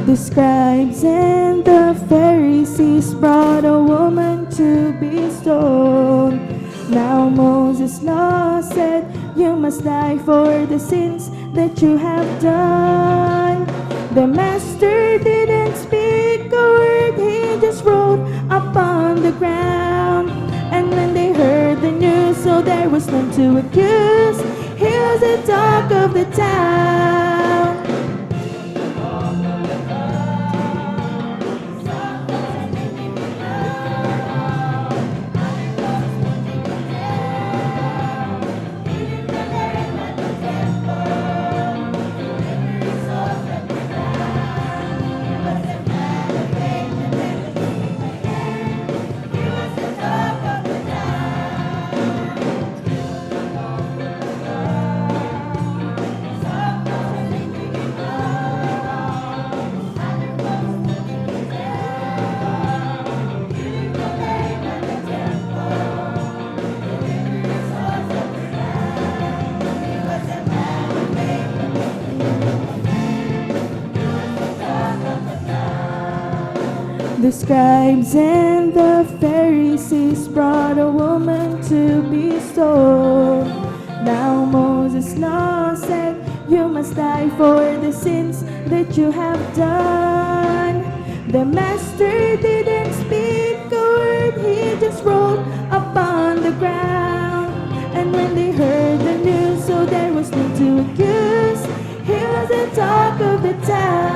The scribes and the Pharisees brought a woman to be stoned. Now Moses' law said, you must die for the sins that you have done. The master didn't speak a word, he just rolled upon the ground. And when they heard the news, so there was none to accuse, he was the talk of the town. The scribes and the Pharisees brought a woman to be stoned. Now Moses' law said, you must die for the sins that you have done. The master didn't speak a word, he just rolled upon the ground. And when they heard the news, so there was no to accuse, he was the talk of the town.